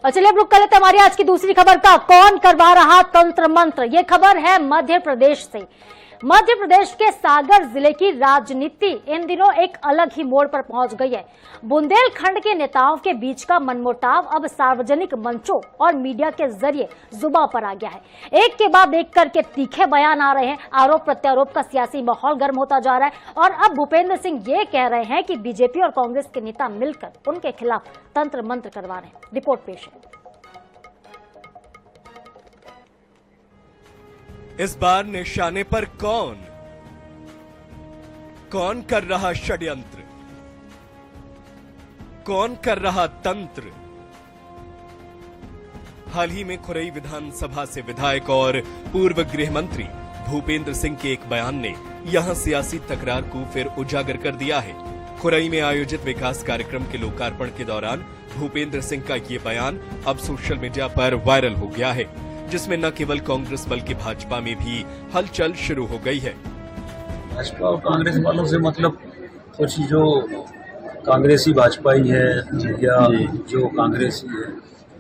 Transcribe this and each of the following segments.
और चलिए अब रुक कर लेते हमारी आज की दूसरी खबर का। कौन करवा रहा तंत्र मंत्र, ये खबर है मध्य प्रदेश से। मध्य प्रदेश के सागर जिले की राजनीति इन दिनों एक अलग ही मोड़ पर पहुंच गई है। बुंदेलखंड के नेताओं के बीच का मनमुटाव अब सार्वजनिक मंचों और मीडिया के जरिए जुबां पर आ गया है। एक के बाद एक करके तीखे बयान आ रहे हैं। आरोप प्रत्यारोप का सियासी माहौल गर्म होता जा रहा है और अब भूपेंद्र सिंह ये कह रहे हैं कि बीजेपी और कांग्रेस के नेता मिलकर उनके खिलाफ तंत्र मंत्र करवा रहे हैं। रिपोर्ट पेश है। इस बार निशाने पर कौन कर रहा षड्यंत्र, कौन कर रहा तंत्र। हाल ही में खुरई विधानसभा से विधायक और पूर्व गृह मंत्री भूपेंद्र सिंह के एक बयान ने यहां सियासी तकरार को फिर उजागर कर दिया है। खुरई में आयोजित विकास कार्यक्रम के लोकार्पण के दौरान भूपेंद्र सिंह का ये बयान अब सोशल मीडिया पर वायरल हो गया है, जिसमें न केवल कांग्रेस बल्कि भाजपा में भी हलचल शुरू हो गई है। भाजपा और कांग्रेस वालों से मतलब कुछ जो कांग्रेसी भाजपाई है या जो कांग्रेसी है,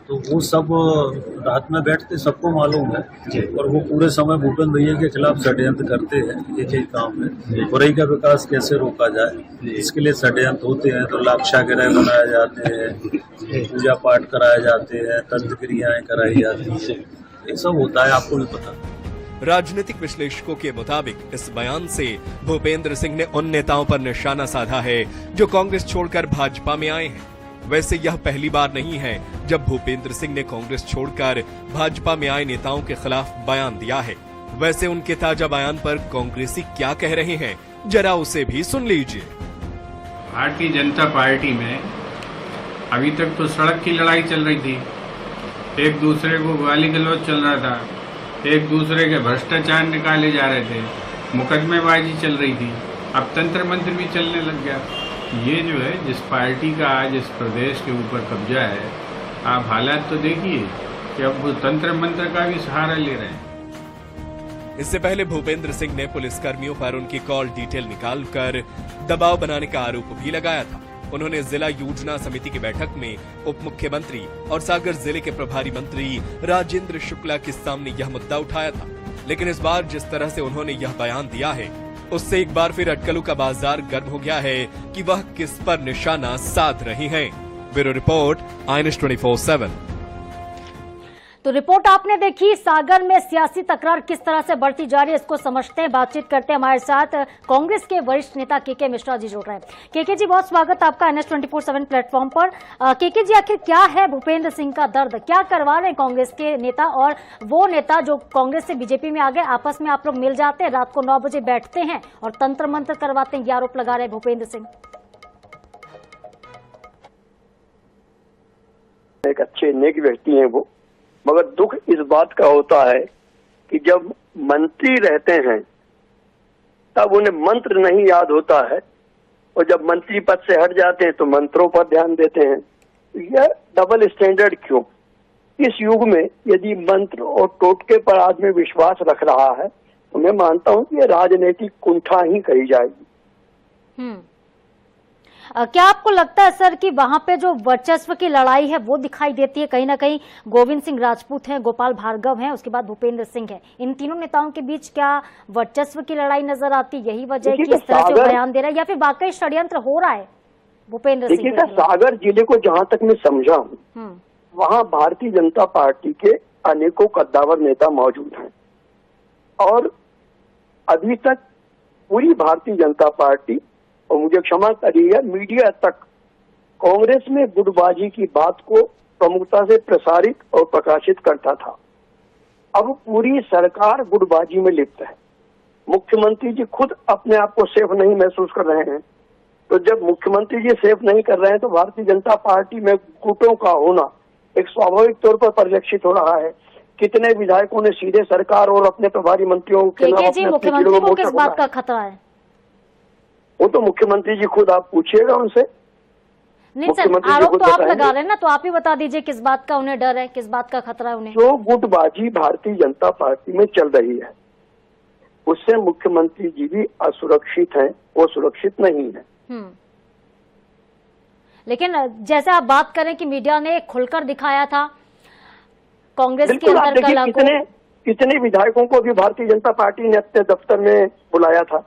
तो वो सब रात में बैठते सबको मालूम है और वो पूरे समय भूपेंद्र भैया के खिलाफ षड्यंत्र करते हैं। एक एक काम में खुरई का विकास कैसे रोका जाए, इसके लिए षड्यंत्र होते हैं। तो लाक्षा ग्रह बनाए जाते हैं, पूजा पाठ कराए जाते हैं, तंत्र क्रियाएं कराई जाती है, ये सब होता है, आपको भी पता। राजनीतिक विश्लेषकों के मुताबिक इस बयान से भूपेंद्र सिंह ने उन नेताओं पर निशाना साधा है जो कांग्रेस छोड़कर भाजपा में आए हैं। वैसे यह पहली बार नहीं है जब भूपेंद्र सिंह ने कांग्रेस छोड़कर भाजपा में आए नेताओं के खिलाफ बयान दिया है। वैसे उनके ताजा बयान पर कांग्रेसी क्या कह रहे हैं, जरा उसे भी सुन लीजिए। भारतीय जनता पार्टी में अभी तक तो सड़क की लड़ाई चल रही थी, एक दूसरे को गाली गलौज चल रहा था, एक दूसरे के भ्रष्टाचार निकाले जा रहे थे, मुकदमेबाजी चल रही थी, अब तंत्र मंत्र भी चलने लग गया। ये जो है जिस पार्टी का आज इस प्रदेश के ऊपर कब्जा है, आप हालात तो देखिए कि अब वो तंत्र मंत्र का भी सहारा ले रहे हैं। इससे पहले भूपेंद्र सिंह ने पुलिसकर्मियों पर उनकी कॉल डिटेल निकालकर दबाव बनाने का आरोप भी लगाया था। उन्होंने जिला योजना समिति की बैठक में उप मुख्यमंत्री और सागर जिले के प्रभारी मंत्री राजेंद्र शुक्ला के सामने यह मुद्दा उठाया था। लेकिन इस बार जिस तरह से उन्होंने यह बयान दिया है, उससे एक बार फिर अटकलों का बाजार गर्म हो गया है कि वह किस पर निशाना साध रहे हैं। Bureau report, INS 24/7। तो रिपोर्ट आपने देखी। सागर में सियासी तकरार किस तरह से बढ़ती जा रही है, इसको समझते हैं। बातचीत करते हैं, हमारे साथ कांग्रेस के वरिष्ठ नेता के मिश्रा जी जुड़ रहे हैं। के जी, बहुत स्वागत आपका INS 24/7 प्लेटफॉर्म पर। के जी, आखिर क्या है भूपेंद्र सिंह का दर्द, क्या करवा रहे हैं कांग्रेस के नेता और वो नेता जो कांग्रेस से बीजेपी में आ गए? आपस में आप लोग मिल जाते हैं, रात को 9 बजे बैठते हैं और तंत्र मंत्र करवाते हैं, ये आरोप लगा रहे हैं भूपेंद्र सिंह। एक अच्छे नेक व्यक्ति हैं वो, मगर दुख इस बात का होता है कि जब मंत्री रहते हैं तब उन्हें मंत्र नहीं याद होता है और जब मंत्री पद से हट जाते हैं तो मंत्रों पर ध्यान देते हैं। यह डबल स्टैंडर्ड क्यों? इस युग में यदि मंत्र और टोटके पर आदमी विश्वास रख रहा है तो मैं मानता हूं कि यह राजनीतिक कुंठा ही कही जाएगी। क्या आपको लगता है सर कि वहां पे जो वर्चस्व की लड़ाई है वो दिखाई देती है? कहीं ना कहीं गोविंद सिंह राजपूत हैं, गोपाल भार्गव हैं, उसके बाद भूपेंद्र सिंह है, इन तीनों नेताओं के बीच क्या वर्चस्व की लड़ाई नजर आती? यही वजह है कि इस तरह से बयान दे रहा है या फिर वाकई षड्यंत्र हो रहा है भूपेंद्र सिंह? देखिए, सागर जिले को जहां तक मैं समझा हूँ वहां भारतीय जनता पार्टी के अनेकों कद्दावर नेता मौजूद हैं और अभी तक पूरी भारतीय जनता पार्टी और मुझे क्षमा करिए मीडिया तक कांग्रेस में गुटबाजी की बात को प्रमुखता से प्रसारित और प्रकाशित करता था। अब पूरी सरकार गुटबाजी में लिप्त है। मुख्यमंत्री जी खुद अपने आप को सेफ नहीं महसूस कर रहे हैं, तो जब मुख्यमंत्री जी सेफ नहीं कर रहे हैं तो भारतीय जनता पार्टी में गुटों का होना एक स्वाभाविक तौर पर परिलक्षित हो रहा है। कितने विधायकों ने सीधे सरकार और अपने प्रभारी मंत्रियों के मुख्यमंत्री को किस बात का खतरा है? वो तो मुख्यमंत्री जी खुद आप पूछिएगा उनसे। नहीं सर, आरोप तो आप लगा रहे हैं ना, तो आप ही बता दीजिए किस बात का उन्हें डर है, किस बात का खतरा है उन्हें? जो गुटबाजी भारतीय जनता पार्टी में चल रही है उससे मुख्यमंत्री जी भी असुरक्षित हैं, वो सुरक्षित नहीं है। लेकिन जैसे आप बात करें कि मीडिया ने खुलकर दिखाया था कांग्रेस के बिल्कुल, आप अंदर देखिए कला को। कितने विधायकों को भी भारतीय जनता पार्टी ने अपने दफ्तर में बुलाया था,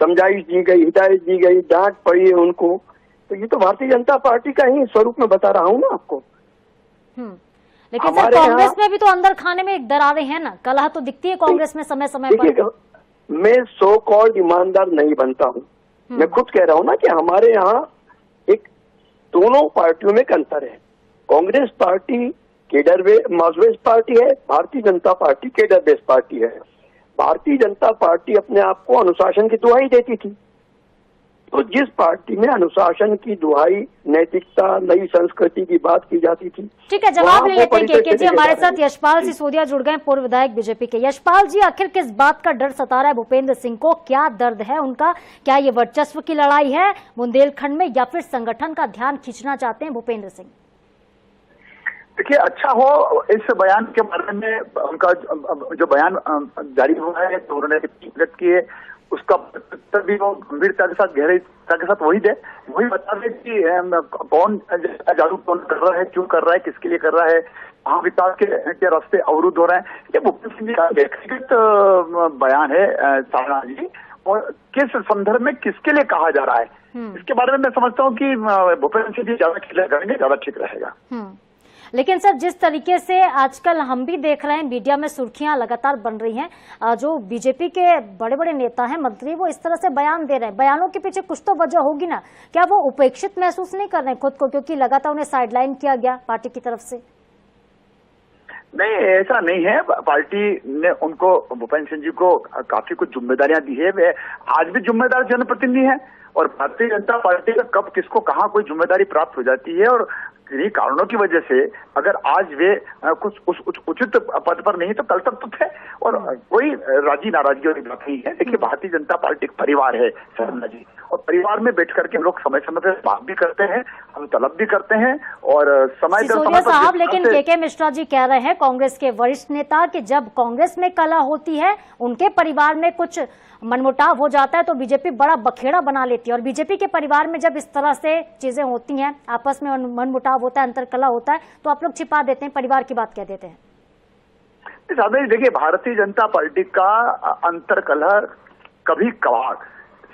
समझाइश दी गई, हिदायत दी गई, डांट पड़ी है उनको। तो ये तो भारतीय जनता पार्टी का ही स्वरूप में बता रहा हूँ ना आपको। लेकिन सर कांग्रेस में भी तो अंदर खाने में दरारें हैं ना, कलह तो दिखती है कांग्रेस में समय समय पर। मैं सो कॉल्ड ईमानदार नहीं बनता हूँ, मैं खुद कह रहा हूँ ना कि हमारे यहाँ एक दोनों पार्टियों में एक अंतर है। Congress party cadre based party है, Bharatiya Janata party cadre based party है। भारतीय जनता पार्टी अपने आप को अनुशासन की दुहाई देती थी, तो जिस पार्टी में अनुशासन की दुहाई, नैतिकता, नई संस्कृति की बात की जाती थी। ठीक है, जवाब ले लेते हैं केके जी। हमारे साथ यशपाल सिसोदिया जुड़ गए, पूर्व विधायक बीजेपी के। यशपाल जी, आखिर किस बात का डर सता रहा है भूपेंद्र सिंह को? क्या दर्द है उनका? क्या ये वर्चस्व की लड़ाई है बुंदेलखंड में, या फिर संगठन का ध्यान खींचना चाहते हैं भूपेंद्र सिंह? देखिए, अच्छा हो इस बयान के बारे में, उनका जो बयान जारी हुआ है तो उन्होंने व्यक्त किए, उसका उत्तर भी वो गंभीरता के साथ, गहराईता के साथ वही वही बता दे कि कौन जागरूक कर रहा है, क्यों कर रहा है, किसके लिए कर रहा है, कहाँ विकास के रास्ते अवरुद्ध हो रहे हैं। ये भूपेंद्र सिंह जी का व्यक्तिगत बयान है सारणा जी, और किस संदर्भ में किसके लिए कहा जा रहा है, इसके बारे में मैं समझता हूँ कि भूपेंद्र सिंह जी ज्यादा क्लियर करेंगे, ज्यादा ठीक रहेगा। लेकिन सर, जिस तरीके से आजकल हम भी देख रहे हैं मीडिया में सुर्खियां लगातार बन रही हैं, जो बीजेपी के बड़े बड़े नेता हैं, मंत्री, वो इस तरह से बयान दे रहे हैं, बयानों के पीछे कुछ तो वजह होगी ना? क्या वो उपेक्षित महसूस नहीं कर रहे हैं खुद को, क्योंकि लगातार उन्हें साइडलाइन किया गया पार्टी की तरफ से? नहीं, ऐसा नहीं है। पार्टी ने उनको, भूपेंद्र सिंह जी को काफी कुछ जिम्मेदारियां दी है। वे आज भी जिम्मेदार जनप्रतिनिधि है, और भारतीय जनता पार्टी का कब किसको कहाँ कोई जिम्मेदारी प्राप्त हो जाती है, और किन्हीं कारणों की वजह से अगर आज वे कुछ उचित पद पर नहीं तो कल तक तो थे, और कोई राजी नाराजगी वाली बात नहीं है। देखिए, भारतीय जनता पार्टी एक परिवार है शर्मा जी, और परिवार में बैठ करके हम लोग समय समय पर बात भी करते हैं, हम तलब भी करते हैं, और समय साहब। लेकिन केके मिश्रा जी कह रहे हैं, कांग्रेस के वरिष्ठ नेता, कि जब कांग्रेस में कलह होती है, उनके परिवार में कुछ मनमुटाव हो जाता है तो बीजेपी बड़ा बखेड़ा बना लेती है, और बीजेपी के परिवार में जब इस तरह से चीजें होती हैं, आपस में मनमुटाव होता है, अंतरकलह होता है, तो आप लोग छिपा देते हैं, परिवार की बात कह देते हैं। देखिए, भारतीय जनता पार्टी का अंतरकलह कभी कभार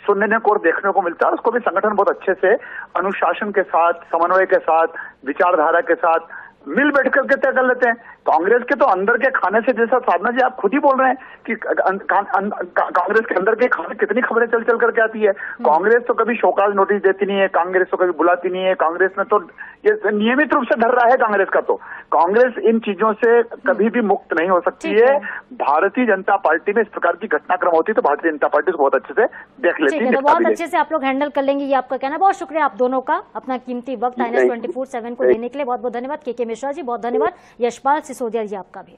सुनने को और देखने को मिलता है, उसको भी संगठन बहुत अच्छे से अनुशासन के साथ, समन्वय के साथ, विचारधारा के साथ मिल बैठ करके तय कर लेते हैं। कांग्रेस के तो अंदर के खाने से, जैसा साधना जी आप खुद ही बोल रहे हैं कि कांग्रेस के अंदर के खाने कितनी खबरें चल करके आती है। कांग्रेस तो कभी शोकाज नोटिस देती नहीं है, कांग्रेस तो कभी बुलाती नहीं है, कांग्रेस में तो ये नियमित रूप से धर रहा है कांग्रेस का। तो कांग्रेस इन चीजों से कभी भी मुक्त नहीं हो सकती है। भारतीय जनता पार्टी में इस प्रकार की घटनाक्रम होती है तो भारतीय जनता पार्टी को बहुत अच्छे से देख लेती है, तो बहुत अच्छे से आप लोग हैंडल कर लेंगे, ये आपका कहना। बहुत शुक्रिया आप दोनों का, अपना कीमती वक्त INS 24/7 को देने के लिए बहुत बहुत धन्यवाद। केके मिश्रा जी बहुत धन्यवाद, यशपाल सिसोदिया जी आपका भी।